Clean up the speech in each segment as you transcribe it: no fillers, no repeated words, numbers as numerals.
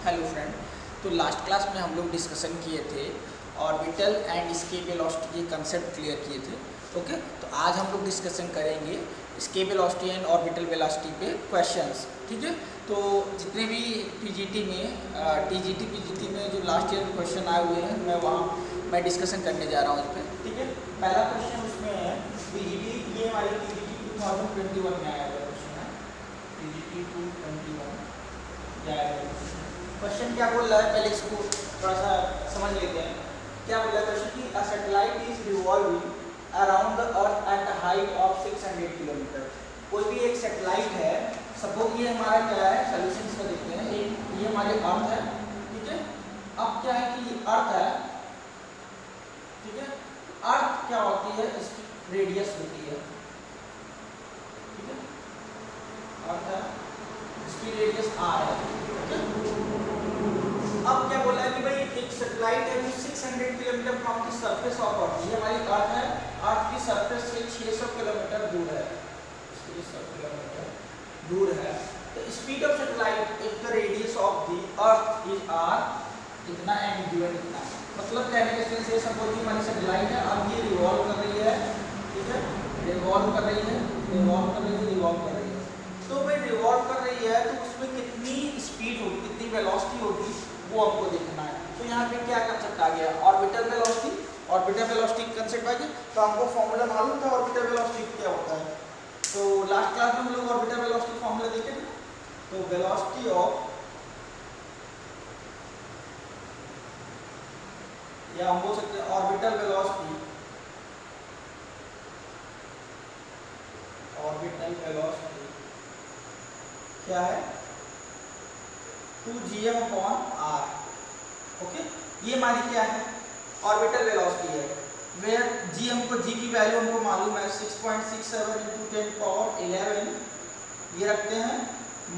Hello friend. तो last class में हम लोग डिस्कशन किए थे ऑर्बिटल एंड स्केप वेलोसिटी के कंसेप्ट क्लियर किए थे। ओके, तो आज हम लोग डिस्कशन करेंगे escape velocity and orbital velocity पे क्वेश्चंस। ठीक है, तो जितने भी टीजीटी में जो लास्ट ईयर क्वेश्चन आए हुए हैं मैं डिस्कशन करने जा रहा हूँ इस पर। ठीक है, पहला क्वेश्चन उसमें है टीजीटी, ये हमारे टीजीटी 2021 में आया हुआ क्वेश्चन है। टीजीटी 2021 क्वेश्चन क्या बोल रहा है, पहले इसको थोड़ा सा समझ लेते हैं। क्या बोल रहा है क्वेश्चन कि a satellite is revolving around the earth at a height of 600 kilometre. कोई भी एक सैटेलाइट है, सपोज ये हमारा क्या है, सोल्यूशन इसका देखते हैं। एक ये हमारे अर्थ है, ठीक है। अब क्या है कि अर्थ है, ठीक है। अर्थ क्या होती है, इसकी रेडियस होती है, ठीक है। अर्थ है, इसकी रेडियस आर है, ठीक है। अब क्या बोला है कि भाई एक सैटेलाइट है जो 600 kilometre from the surface of earth, ये हमारी अर्थ है, अर्थ की सरफेस से 600 किलोमीटर दूर है, 600 किलोमीटर दूर है। तो speed of satellite if the radius of the earth is R, इतना एंड गिवन इतना। मतलब कहने के सेंस ये सपोज हमारी सैटेलाइट है, अब ये रिवॉल्व कर रही है, ठीक है, रिवॉल्व कर रही है, रिवॉल्व कर रही है, रिवॉल्व कर रही है। तो भाई रिवॉल्व कर रही है तो उसमें कितनी स्पीड होगी, कितनी वेलोसिटी होगी, वो हमको देखना है। तो यहाँ पे क्या कंसेप्ट आ गया, orbital velocity. Orbital velocity concept आ गया, तो हमको फॉर्मूला मालूम था ऑर्बिटल वेलोसिटी क्या होता है। तो लास्ट क्लास में हम लोग ऑर्बिटल वेलोसिटी फॉर्मूला देखे थे। तो वेलोसिटी ऑफ, या हम बोल सकते हैं ऑर्बिटल वेलोसिटी, ऑर्बिटल वेलोसिटी क्या है, 2gm/r। ओके, ये हमारी क्या है, ऑर्बिटल वेलोसिटी है। वेयर g, हमको g की वैल्यू हमको मालूम है 6.67 × 10⁻11 ये रखते हैं।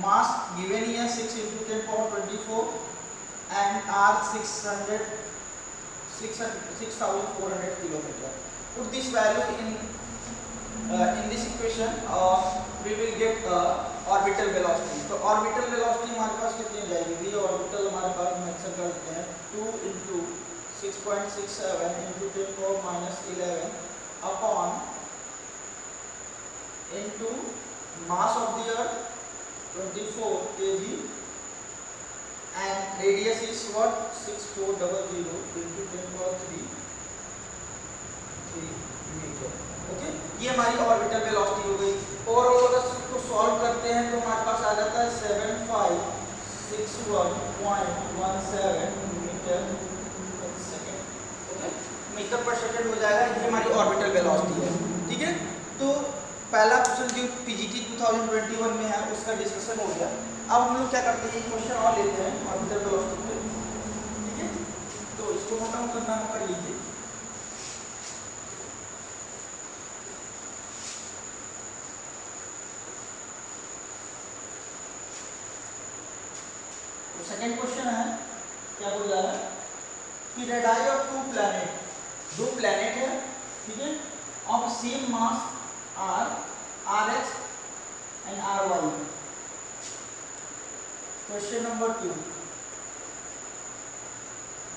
मास गिवन ही है 6 × 10⁻24 and r 6400 kilometre. Put this value in this equation we will get orbital velocity। तो orbital velocity हमारे पास कितनी हो जाएगी, v orbital हमारे पास मेंशन कर देते हैं 2 × 6.67 × 10⁻11 upon into mass of the earth 24 kg and radius is what 6400 × 10⁻3 metre. Okay, ये हमारी ऑर्बिटल वेलोसिटी हो गई। और अगर इसको सॉल्व करते हैं तो हमारे पास आ जाता है 7561.17 मीटर पर सेकंड। ओके, मीटर पर सेकंड हो जाएगा, ये हमारी ऑर्बिटल वेलोसिटी है। ठीक है, तो पहला क्वेश्चन जो पीजीटी 2021 में है उसका डिस्कशन हो गया। अब हम लोग क्या करते हैं, क्वेश्चन और लेते हैं ऑर्बिटल वेलोसिटी पे। ठीक है, तो इसको नोट डाउन करना कर लीजिए। सेकेंड क्वेश्चन है, क्या बोल रहा है कि रेडाई ऑफ टू प्लैनेट, दो प्लैनेट है, ठीक है, of same mass R x and R y. Question number 2,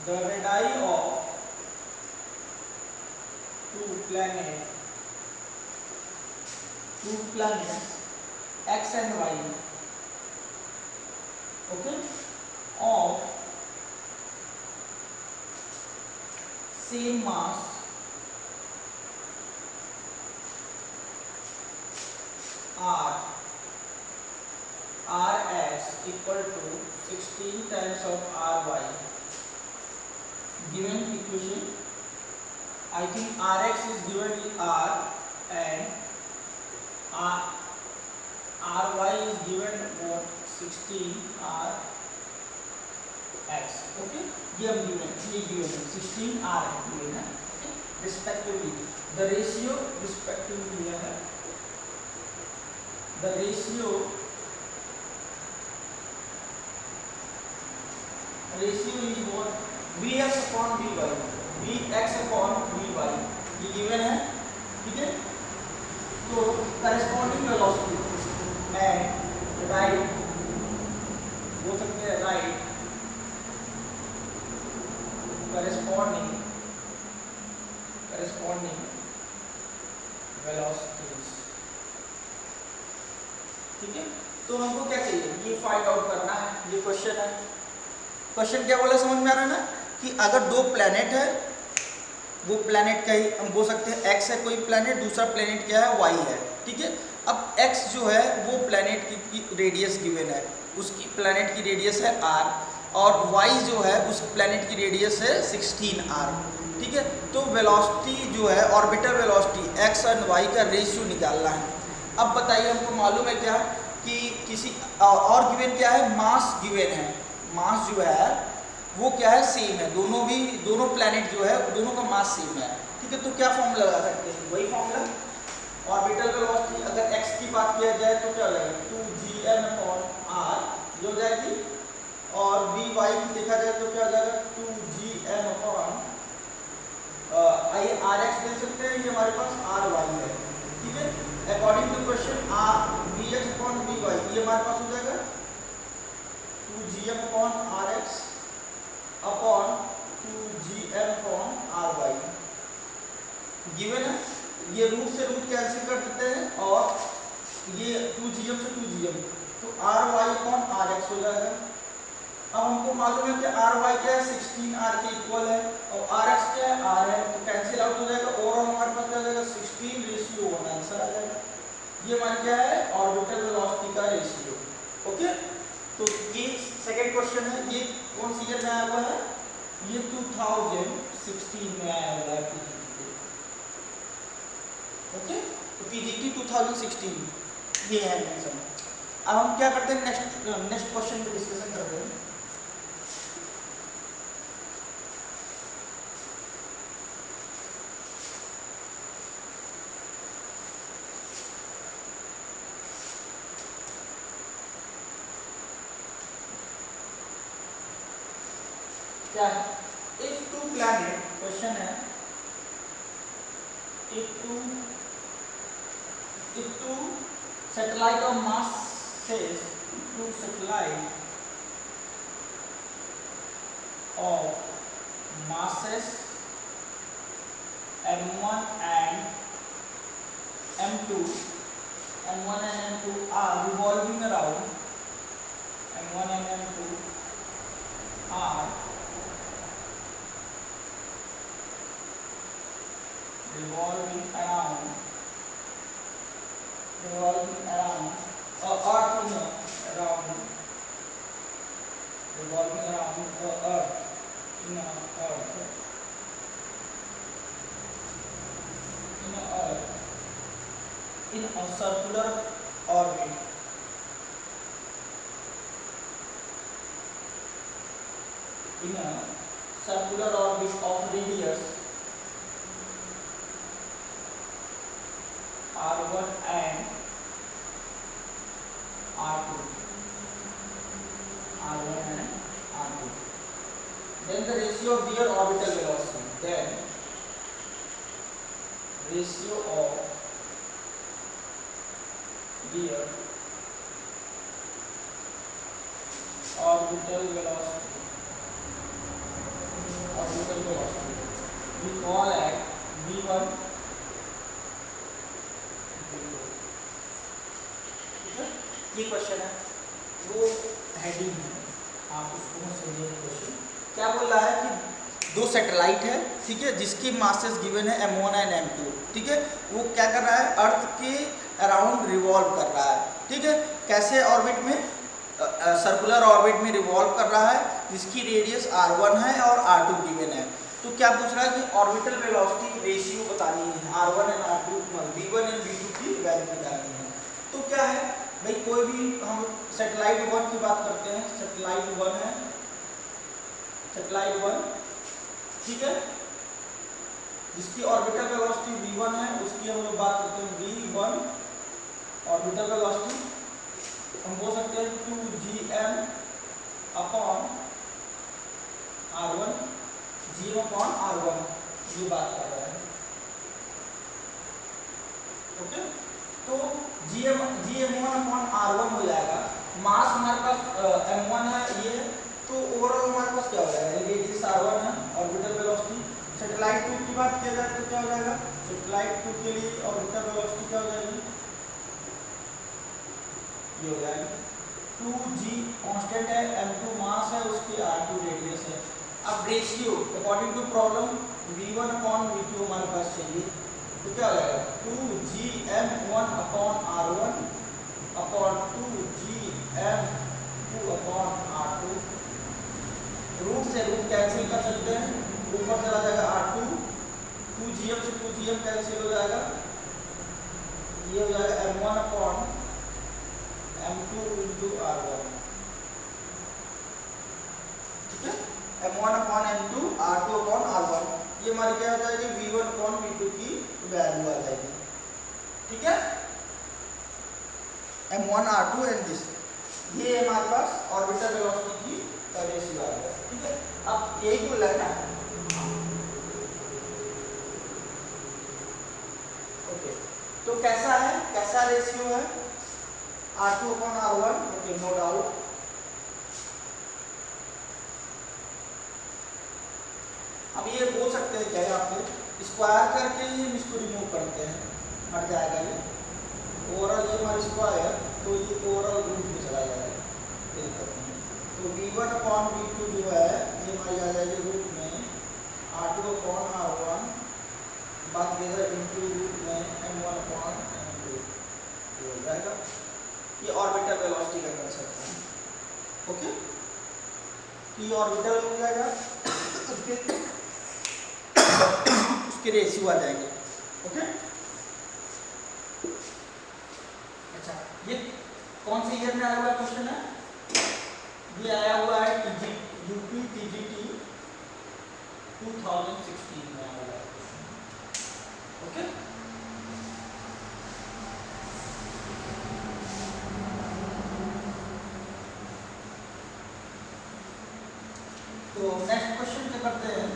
the radii of two planet x and y, okay, of same mass rx equal to 16 times of ry। given equation, I think rx is given in r and ry is given what 16 r x। Okay, ये हम given, ये given है 16 r है given है, respectively the ratio respectively ये है, the ratio is what vx/vy, vx/vy ये given है। ठीक है, तो करस्पॉन्डिंग वेलोसिटी एंड राइट हो सकते हैं, राइट चाहिए, ये फाइंड आउट करना है, ये क्वेश्चन है। क्वेश्चन क्या बोला समझ में आ रहा है ना, कि अगर दो प्लेनेट है, वो प्लेनेट का ही हम बोल सकते हैं एक्स है कोई प्लेनेट, दूसरा प्लेनेट क्या है वाई है, ठीक है। अब एक्स जो है वो प्लेनेट की रेडियस गिवन है, उसकी प्लेनेट की रेडियस है आर, और वाई जो है उस प्लेनेट की रेडियस है 16r, ठीक है। तो वेलोसिटी जो है orbital velocity x and y का रेशियो निकालना है। अब बताइए, हमको मालूम है क्या कि किसी और गिवन क्या है, मास गिवन है, मास जो है वो क्या है सेम है, दोनों प्लैनेट जो है दोनों का मास सेम है, ठीक है। तो क्या फॉर्मूला लगा सकते हैं, वही फॉर्मूला ऑर्बिटल वेलोसिटी, अगर x की बात किया जाए तो क्या हो जाएगा 2gm/r जो हो जाएगी, और vy की देखा जाए तो क्या हो जाएगा 2gm/, आइए rx देख सकते हैं, ये हमारे पास ry है, ठीक है। अकॉर्डिंग टू क्वेश्चन vx/vy ये हमारे पास हो जाएगा 2gm/rx अपॉन 2gm/ry गिवन है। ये रूट से रूट कैंसिल कर देते हैं, और ये 2gm से 2gm, तो ry/rx हो जाएगा। अब हमको मालूम है कि ry क्या है 16r के इक्वल है, और rx क्या है r है, तो कैंसिल आउट हो जाएगा, ओवरऑल हमारे पास क्या हो जाएगा 16:1 आंसर आ जाएगा। ये हमारा क्या है ऑर्बिटल वेलोसिटी का रेशियो, ओके। तो ये सेकंड क्वेश्चन है, ये कौन सी ईयर में आया हुआ है, ये 2016 में आया हुआ है पीजीटी, ओके। तो पीजीटी 2016 ये है आंसर। अब हम क्या करते हैं, नेक्स्ट क्वेश्चन पे डिस्कशन करते हैं। क्या है, if two planet, क्वेश्चन है if two satellite of masses, two satellite of masses m1 and m2 are revolving around, m1 and m2 are revolving around earth in around revolving around the earth in a circular orbit, in a circular orbit of radius r1 and r2, then the ratio of their orbital velocity, then ratio of their orbital velocity we call at v1, ये question है, वो heading है, आप उसको समझिए। Question क्या बोल रहा है कि दो सैटेलाइट है, ठीक है, जिसकी मासेस गिवन है m1 एंड m2, ठीक है। वो क्या कर रहा है, अर्थ के अराउंड रिवॉल्व कर रहा है, ठीक है। कैसे ऑर्बिट में, सर्कुलर ऑर्बिट में रिवॉल्व कर रहा है, जिसकी रेडियस r1 है और r2 गिवन है। तो क्या पूछ रहा है कि ऑर्बिटल वेलोसिटी रेशियो बतानी है, r1 and r2 v1 and v2 की वैल्यू निकालनी है। तो क्या है भाई, कोई भी हम सैटेलाइट 1 की बात करते हैं, सैटेलाइट 1 है, सैटेलाइट 1, ठीक है, जिसकी ऑर्बिटल वेलोसिटी v1 है, उसकी हम लोग बात करते हैं v1 ऑर्बिटल वेलोसिटी, हम बोल सकते हैं 2gm upon r1, gm upon r1, ये बात कर रहा है, ओके। तो gm1 अपॉन r1 हो जाएगा, मास हमारे पास m1 है ये, तो ओवरऑल हमारे पास क्या हो जाएगा, रेडियस r1 है, ऑर्बिटल वेलोसिटी। सैटेलाइट 2 की बात किया जाए तो क्या हो जाएगा, सैटेलाइट 2 के लिए ऑर्बिटल वेलोसिटी क्या हो जाएगी, ये हो जाएगी कांस्टेंट है, m2 मास है, उसकी r2 रेडियस है। अब ratio according to problem v1 upon v2 हमारे पास चाहिए, तो क्या हो जाएगा 2gm1/r1 upon 2gm2 upon r2। Root से रूट कैंसिल कर सकते हैं, ऊपर चला जाएगा r2, 2gm से 2gm कैंसिल हो जाएगा, ये हो जाएगा m1 upon m2 into r1, ठीक है, m1 upon m2 r2 upon r1, ये हमारी क्या हो जाएगी v1 अपॉन v2 की वैल्यू आ जाएगी, ठीक है, m1 r2 एंड दिस, ये हमारे पास ऑर्बिटल वेलोसिटी की रेशियो आ गया, ठीक है। अब यही बोला है ना, ओके, तो कैसा है, कैसा रेशियो है r2 upon r1, okay, no doubt. अब ये बोल सकते हैं क्या, यहाँ पे स्क्वायर करके ही हम इसको रिमूव करते हैं, हट जाएगा ये ओवरऑल, ये हमारा स्क्वायर, तो ये ओवरऑल रूट में चला जाएगा, कोई दिक्कत नहीं। तो v1 अपॉन v2 जो है ये हमारी आ जाएगी रूट में r2 अपॉन r1 बात इधर इंटू रूट में m1 अपॉन m2 हो जाएगा। ये ऑर्बिटल वेलोसिटी का कंसेप्ट है, ओके, ये ऑर्बिटल हो जाएगा, उसके रेशियो आ जाएंगे, ओके। अच्छा, ये कौन से ईयर में आया हुआ क्वेश्चन है, ये आया हुआ है यूपी टीजीटी 2016 में आया हुआ है, ओके। तो नेक्स्ट क्वेश्चन क्या करते हैं,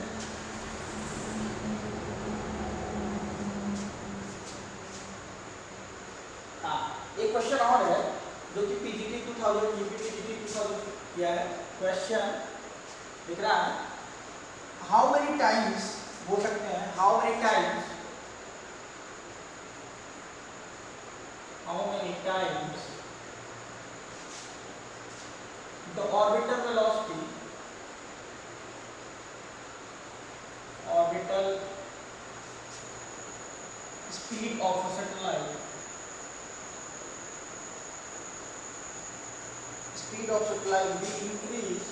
हाँ, एक क्वेश्चन और है जो कि पीजीटी 2000 यूपी टीजीटी 2000 किया है, क्वेश्चन दिख रहा है, हाउ मेनी टाइम्स, बोल सकते हैं how many times the orbital velocity speed of a satellite be increased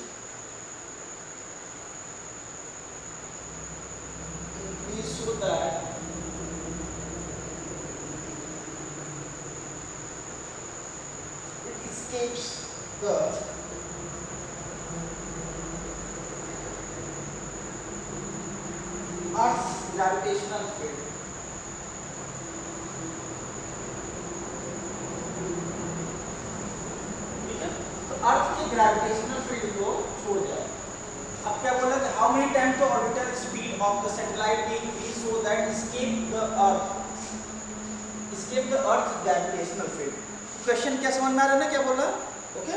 so that it escapes the Earth's gravitational field। अर्थ के ग्रेविटेशनल फील्ड को छोड़ जाए। अब क्या बोला कि how many times the orbital speed of the satellite be increase so that escape the earth gravitational field. Question क्या समझ में आ रहा है ना, क्या बोला, ओके।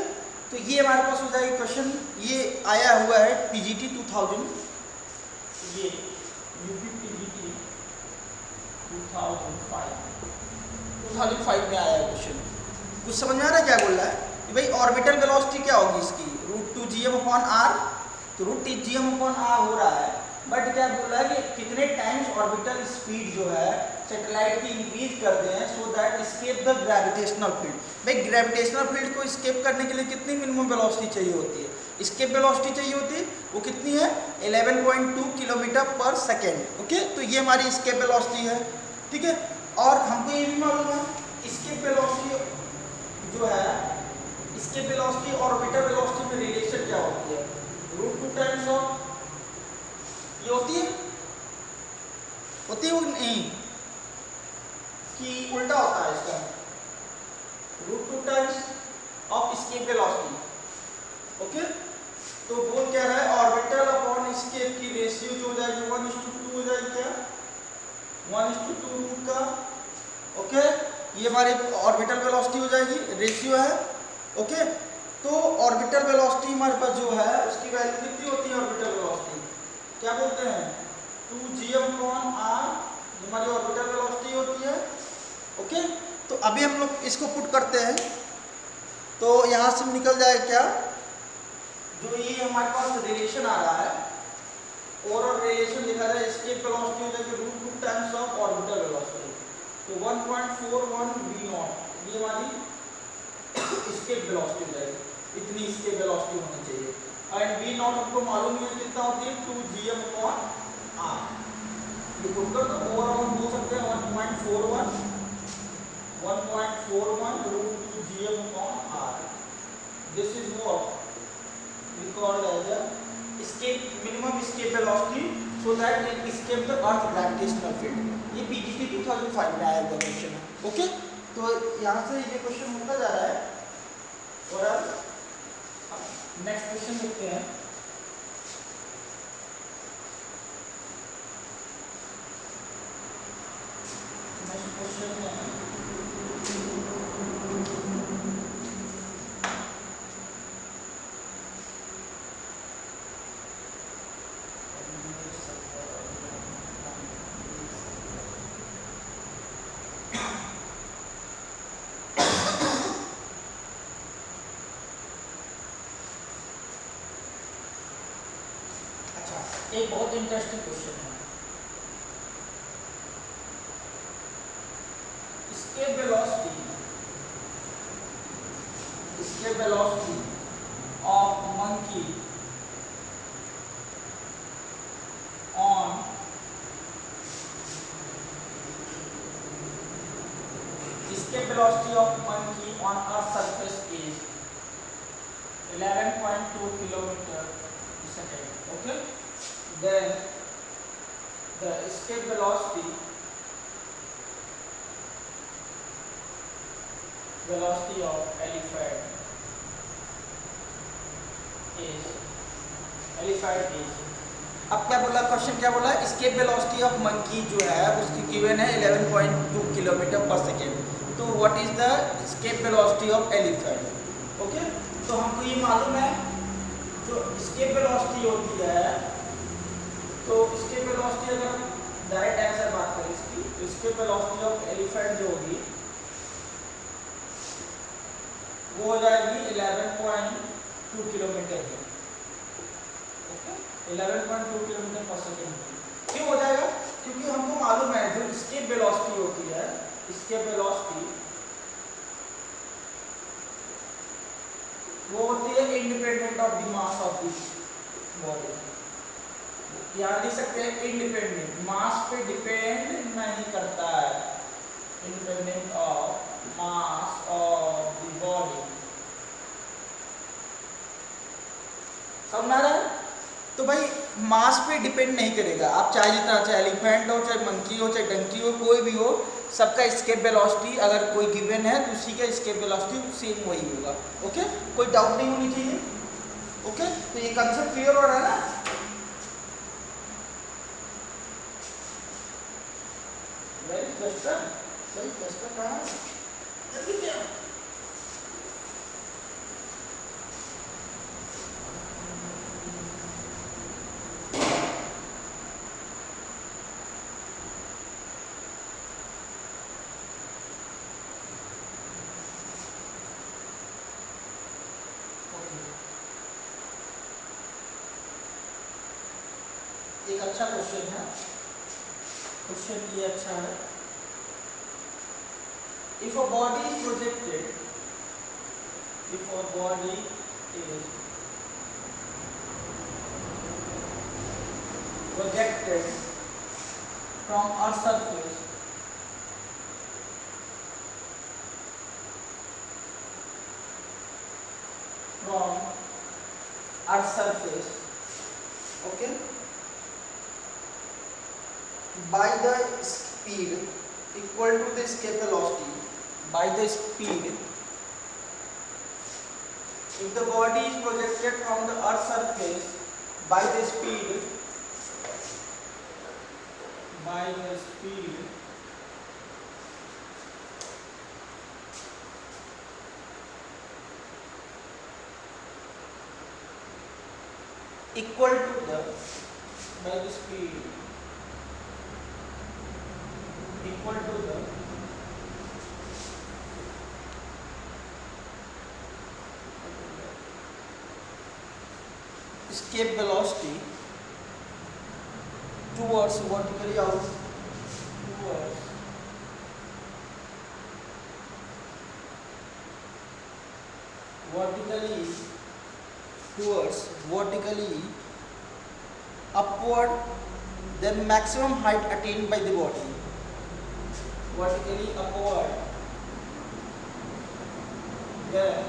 तो ये हमारे पास हो जाएगा क्वेश्चन, ये आया हुआ है पीजीटी 2000, ये यूपी पीजीटी 2005 में आया है क्वेश्चन। कुछ समझ में आ रहा है क्या बोल रहा है कि भाई ऑर्बिटल वेलोसिटी क्या होगी इसकी, √2gm अपॉन r, तो √2gm अपॉन r हो रहा है, बट क्या बोल रहा है कि कितने टाइम्स ऑर्बिटल स्पीड जो है सैटेलाइट की इंक्रीज करते हैं so that escape the gravitational field. भाई ग्रेविटेशनल फील्ड को एस्केप करने के लिए कितनी मिनिमम वेलोसिटी चाहिए होती है, एस्केप वेलोसिटी चाहिए होती है, वो कितनी है 11.2 किलोमीटर पर सेकेंड, ओके। तो ये हमारी एस्केप वेलोसिटी है, ठीक है। और हमको ये भी मालूम है एस्केप वेलोसिटी जो है, एस्केप वेलोसिटी और ऑर्बिटल वेलोसिटी में रिलेशन क्या होती है, √2 टाइम्स ऑफ, ये होती है नहीं कि उल्टा होता है इसका, √2 times of escape velocity, okay. तो बोल क्या रहा है ऑर्बिटल अपॉन एस्केप की रेशियो जो हो जाएगी 1:2 हो जाएगी, क्या 1:2 रूट का, ओके। ये हमारे ऑर्बिटल वेलोसिटी हो जाएगी, रेशियो है, ओके। तो ऑर्बिटल वेलोसिटी हमारे पास जो है उसकी वैल्यू कितनी होती है, ऑर्बिटल वेलोसिटी क्या बोलते हैं 2gm/r, हमारी ऑर्बिटल वेलोसिटी होती है, ओके। तो अभी हम लोग इसको पुट करते हैं, तो यहाँ से निकल जाए क्या जो ये हमारे पास रिलेशन आ रहा है, ओवरऑल रिलेशन लिखा जाए एस्केप वेलोसिटी हो जाएगी root 2 times of orbital velocity. तो 1.41 v नॉट ये हमारी एस्केप वेलोसिटी हो जाएगी, इतनी एस्केप वेलोसिटी होनी चाहिए। एंड v नॉट हमको मालूम है कितना होती है 2gm/r। ये पुट कर तो ओवरऑल हो सकते हैं 1.41 root 2 gm/r। This is what we called as a escape minimum escape velocity so that it escape the earth gravitational field। ये पीजीटी 2005 में आया हुआ क्वेश्चन है। ओके, तो यहाँ से ये क्वेश्चन होता जा रहा है और अब नेक्स्ट क्वेश्चन देखते हैं। नेक्स्ट क्वेश्चन है एक बहुत इंटरेस्टिंग क्वेश्चन है। escape velocity of monkey on escape velocity of monkey on Earth's surface is 11.2 kilometer per second. Okay. Then the escape velocity of elephant is अब क्या बोला क्वेश्चन, क्या बोला escape velocity of monkey जो है उसकी given है 11.2 किलोमीटर पर सेकेंड। तो what is the escape velocity of elephant? Okay, तो हमको ये मालूम है जो escape velocity होती है, तो escape velocity अगर डायरेक्ट आंसर बात करें इसकी, तो escape velocity of elephant जो होगी वो हो जाएगी 11.2 किलोमीटर की। ओके, 11.2 किलोमीटर पर सेकेंड। क्यों हो जाएगा? क्योंकि हमको मालूम है जो escape velocity होती है, escape velocity वो होती है independent of the mass of the body. यहाँ लिख सकते हैं इंडिपेंडेंट, मास पे डिपेंड नहीं करता है, independent of mass of the body. समझ रहा है? तो भाई मास पे डिपेंड नहीं करेगा, आप चाहे जितना, चाहे एलिफेंट हो, चाहे मंकी हो, चाहे डंकी हो, कोई भी हो, सबका एस्केप वेलोसिटी अगर कोई गिवन है तो उसी का एस्केप वेलोसिटी सेम वही होगा। ओके, कोई डाउट नहीं होनी चाहिए। ओके, तो ये कंसेप्ट क्लियर हो रहा है ना? वेरी क्वेश्चन, सही क्वेश्चन कहाँ है? जल्दी क्या? एक अच्छा क्वेश्चन है, क्वेश्चन ये अच्छा है। If a body is projected, if a body is projected from Earth's surface okay, by the speed equal to the escape velocity, by the speed, if the body is projected from the Earth's surface by the speed equal to the by the speed equal to the escape velocity towards vertically out towards vertically upward than maximum height attained by the body. Vertically upward than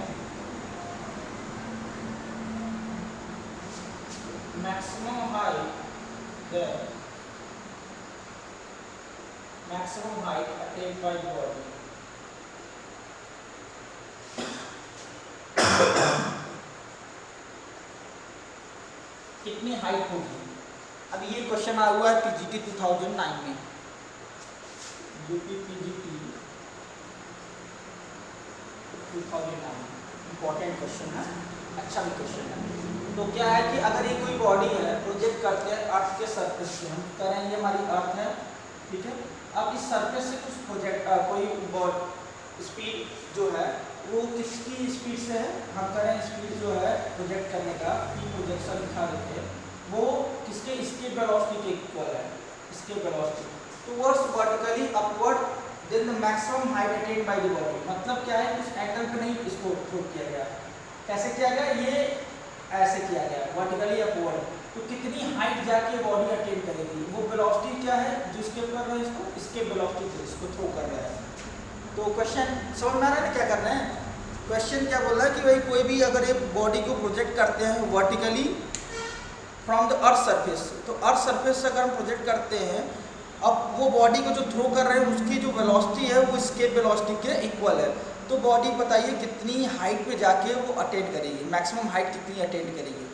maximum height attained by the body. कितनी height होगी? अब ये question आया हुआ है PGT 2009 में, UP PGT 2009, important question है, अच्छा भी क्वेश्चन है। तो क्या है कि अगर ये कोई बॉडी है, प्रोजेक्ट करते हैं अर्थ के सरफेस से, हम करें ये हमारी अर्थ है, ठीक है। अब इस सरफेस से कुछ प्रोजेक्ट कोई स्पीड जो है वो किसकी स्पीड से है, हम करें स्पीड जो है प्रोजेक्ट करने का, पी प्रोजेक्शन लिखा देते हैं, वो किसके एस्केप वेलोसिटी के इक्वल है, escape velocity towards vertically upward then the maximum height attend by the body. मतलब क्या है, कुछ एंगल पे नहीं इसको थ्रो किया गया, कैसे किया गया, ये ऐसे किया गया वर्टिकली अपवर्ड, तो कितनी हाइट जाके बॉडी अटेन करेगी, वो वेलोसिटी क्या है जो इसके ऊपर है, इसको एस्केप वेलोसिटी से इसको थ्रो कर रहा है। तो क्वेश्चन समझ में आ रहा है ना क्या करना है? क्वेश्चन क्या बोल रहा है कि भाई कोई भी अगर ये बॉडी को प्रोजेक्ट करते हैं vertically from the earth surface, तो अर्थ सरफेस से अगर हम प्रोजेक्ट करते हैं, अब वो बॉडी को जो थ्रो कर रहे हैं उसकी जो वेलोसिटी है वो एस्केप वेलोसिटी के इक्वल है, तो बॉडी बताइए कितनी हाइट पे जाके वो अटेंड करेगी, मैक्सिमम हाइट कितनी अटेंड करेगी,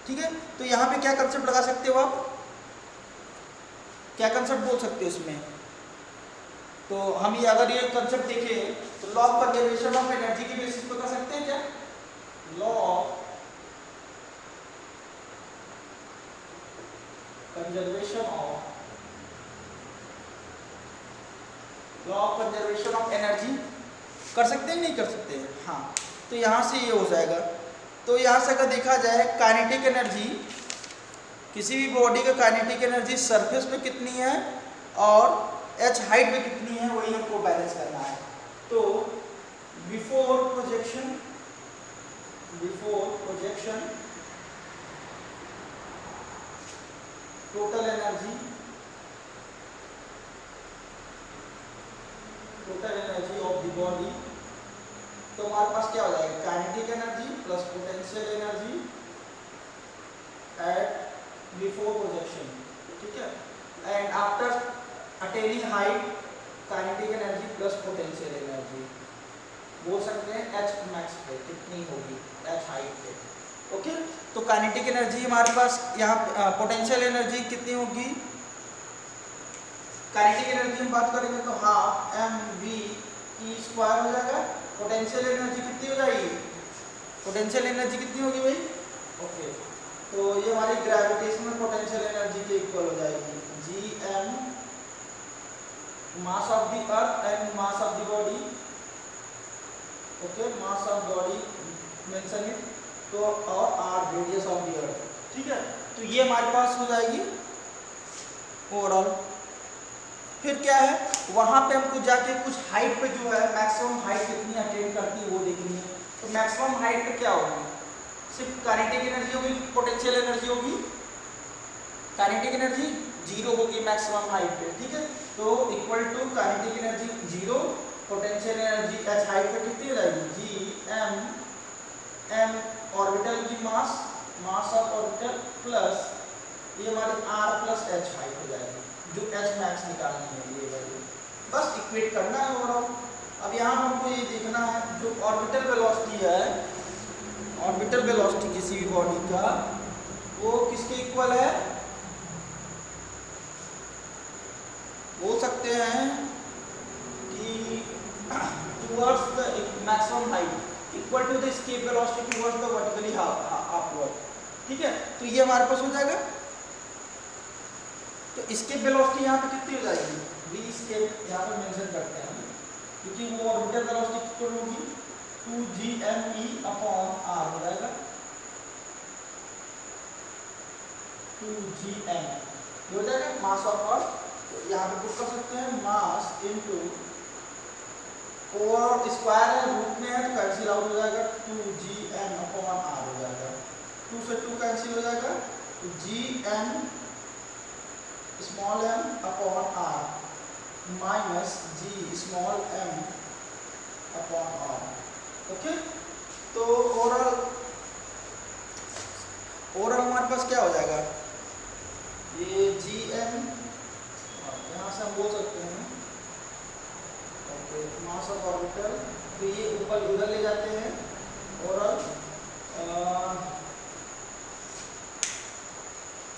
ठीक है। तो यहाँ पे क्या कंसेप्ट लगा सकते हो आप, क्या कंसेप्ट बोल सकते हो इसमें? तो हम ये अगर ये कंसेप्ट देखें तो law of conservation of energy के बेसिस पे कर सकते हैं क्या, law of conservation of energy कर सकते हैं, नहीं कर सकते? हाँ, तो यहाँ से ये हो जाएगा। तो यहाँ से अगर देखा जाए काइनेटिक एनर्जी, किसी भी बॉडी का काइनेटिक एनर्जी सरफेस पे कितनी है और एच हाइट पे कितनी है, वही हमको बैलेंस करना है। तो before projection total energy of the body, तो हमारे पास क्या हो जाएगा, kinetic energy plus potential energy at before projection, ठीक है। And after attaining height kinetic energy plus potential energy, बोल सकते हैं एच मैक्स पे कितनी होगी, एच हाइट पे, ओके। तो काइनेटिक एनर्जी हमारे पास यहाँ, पोटेंशियल एनर्जी कितनी होगी, काइनेटिक एनर्जी हम बात करेंगे तो half M V E square हो जाएगा, पोटेंशियल एनर्जी कितनी हो जाएगी, पोटेंशियल एनर्जी कितनी होगी भाई, ओके। तो ये हमारी ग्रेविटेशनल पोटेंशियल एनर्जी के इक्वल हो जाएगी, G M mass of the earth and mass of the body, okay, mass of body mention it, तो और R radius of the earth, ठीक है। तो ये हमारे पास हो जाएगी ओवरऑल। फिर क्या है, वहां पे हमको जाके कुछ हाइट पे जो है मैक्सिमम हाइट कितनी अटेन करती है वो देखेंगे। तो मैक्सिमम हाइट पे क्या होगी, सिर्फ काइनेटिक एनर्जी होगी, पोटेंशियल एनर्जी होगी, काइनेटिक एनर्जी जीरो होगी मैक्सिमम हाइट पे, ठीक है। तो equal to kinetic energy zero, potential energy H height पे कितनी हो जाएगी, जी एम ऑर्बिटल की मास ऑफ ऑर्बिटल प्लस ये हमारी आर प्लस एच हाइट हो जाएगी, जो एच मैक्स निकालनी है ये वैल्यू, बस इक्वेट करना है ओवरऑल। अब यहाँ हमको ये देखना है जो ऑर्बिटल वेलोसिटी है, ऑर्बिटल वेलोसिटी किसी भी बॉडी का वो किसके इक्वल है, बोल सकते हैं कि towards the maximum height equal to the escape velocity towards the vertically upward, ठीक है। तो ये हमारे पास हो जाएगा। तो एस्केप वेलोसिटी यहाँ पे कितनी हो जाएगी, वी एस्केप यहाँ पे मेंशन करते हैं क्योंकि वो ऑर्बिटल वेलोसिटी कितनी होगी, 2gme/r हो जाएगा, 2gm, ये हो जाएगा मास ऑफ अर्थ। तो यहाँ पे पुट कर सकते हैं मास इनटू, और स्क्वायर है रूट में है तो कैंसिल आउट हो जाएगा, 2gm अपॉन r हो जाएगा, 2 से 2 कैंसिल हो जाएगा, तो gm small m upon r minus g small m upon r। Okay, तो ओवरऑल हमारे पास क्या हो जाएगा, ये gm, यहाँ से हम बोल सकते हैं मास ऑफ ऑर्बिटल, तो ये ऊपर उधर ले जाते हैं, और